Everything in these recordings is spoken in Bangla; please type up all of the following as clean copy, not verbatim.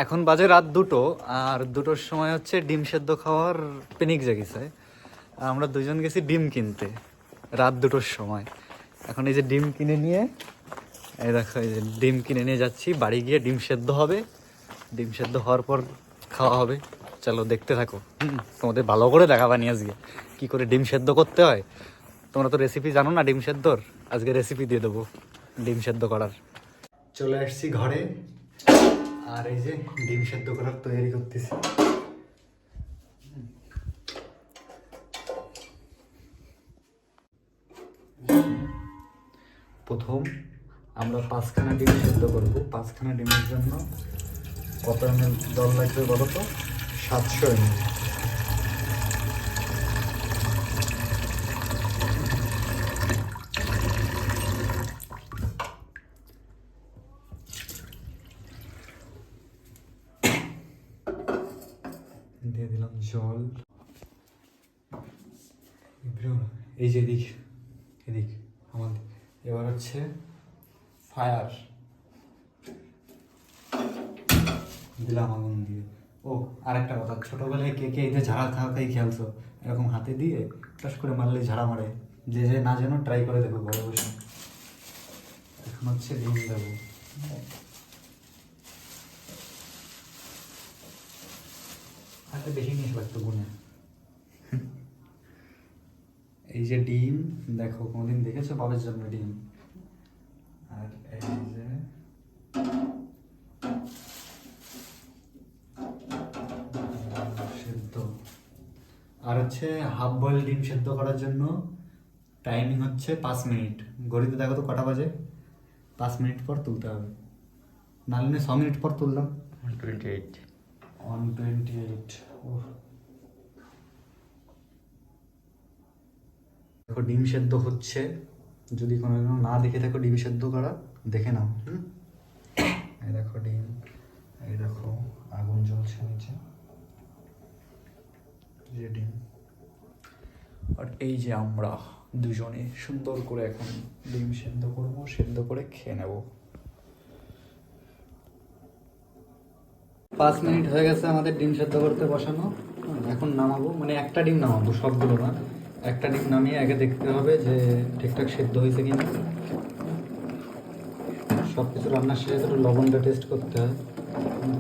এখন বাজে রাত 2টো, আর 2টোর সময় হচ্ছে ডিম সেদ্ধ খাওয়ার পিনিক জেগেছে। আমরা দুজন গেছি ডিম কিনতে রাত 2টোর সময়। এখন এই যে ডিম কিনে নিয়ে, এই দেখো এই যে ডিম কিনে নিয়ে যাচ্ছি, বাড়ি গিয়ে ডিম সেদ্ধ হবে। ডিম সেদ্ধ হওয়ার পর খাওয়া হবে। চলো দেখতে থাকো। তোমাদের ভালো করে দেখাবানি আজকে কী করে ডিম সেদ্ধ করতে হয়। তোমরা তো রেসিপি জানো না ডিম সেদ্ধর, আজকে রেসিপি দিয়ে দেবো ডিম সেদ্ধ করার। চলে আসছি ঘরে, আর এই যে ডিম সেদ্ধ করার তৈরি করতেছি। প্রথম আমরা 5খানা ডিম সেদ্ধ করবো। 5খানা ডিমের জন্য কত ml জল লাগবে বলো তো? 700 ml। দিয়ে দিলাম জল। এই যে এদিক এদিক আমাদের, এবার হচ্ছে ফায়ার দিলাম আগুন দিয়ে। ও আরেকটা কথা, ছোটবেলায় কে কে এই যে ঝাড়া খাওয়াই খেলছো, এরকম হাতে দিয়ে টাস করে মারলে ঝাড়া মারে? যে যে না যেন ট্রাই করে দেখো ঘরে বসে। এখন হচ্ছে ডিম দেবো। হাতে বেশি নিয়ে লাগতো গুনে। এই যে ডিম দেখো, কোনোদিন দেখেছো বাবের জন্য ডিম? আর এই যে সেদ্ধ। আর হচ্ছে হাফ বয়েল ডিম সেদ্ধ করার জন্য টাইমিং হচ্ছে 5 মিনিট। ঘড়িতে দেখো তো কটা বাজে? 5 মিনিট পর তুলতে হবে, নাহলে 6 মিনিট পর তুললাম। 128। 128। দেখো ডিম সেদ্ধ হচ্ছে। যদি কোনো না দেখে থাকো ডিম সেদ্ধ করা, দেখে নাও। এই দেখো ডিম, এই দেখো আগুন জ্বলছে নিচে, যে ডিম। আর এই যে আমরা দুজনে সুন্দর করে এখন ডিম সেদ্ধ করব, সেদ্ধ করে খেয়ে নেব। 5 মিনিট হয়ে গেছে আমাদের ডিম সেদ্ধ করতে বসানো। এখন নামাবো, মানে একটা ডিম নামাবো, সবগুলো না। একটা ডিম নামিয়ে আগে দেখতে হবে যে ঠিকঠাক সেদ্ধ হয়েছে কিনা। সব কিছু রান্নার শেষে একটু লবণটা টেস্ট করতে হয়,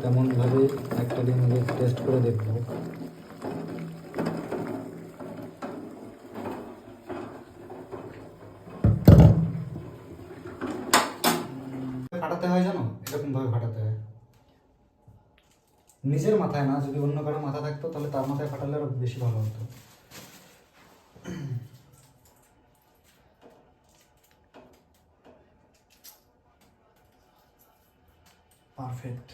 তেমনভাবেই একটা ডিম টেস্ট করে দেখবো। ফাটাতে হয় জানো, এরকম ভাবে ফাটাতে হয়। নিজের মাথায় না, যদি অন্য কারো মাথা থাকতো তাহলে তার মাথায় ফাটালে আরো বেশি ভালো হতো। পারফেক্ট।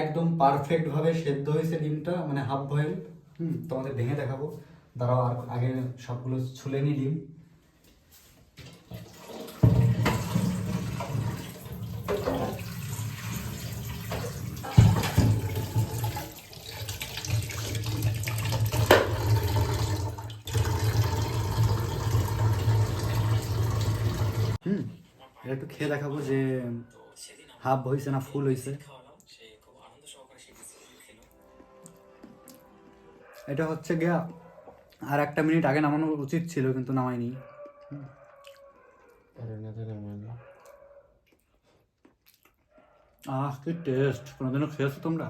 একদম পারফেক্ট ভাবে সেদ্ধ হয়েছে ডিমটা, মানে হাফ বয়েল। তোমাদের ভেঙে দেখাবো, দাঁড়াও। আর আগে সবগুলো ছুলে নি ডিম। এটা একটু খেয়ে দেখাবো যে হাফ হয়েছে না ফুল হয়েছে। এটা হচ্ছে গিয়া আর 1 মিনিট আগে নামানো উচিত ছিল, কিন্তু নামাইনি। আহ কি টেস্ট! কোনোদিনও খেয়েছো তোমরা?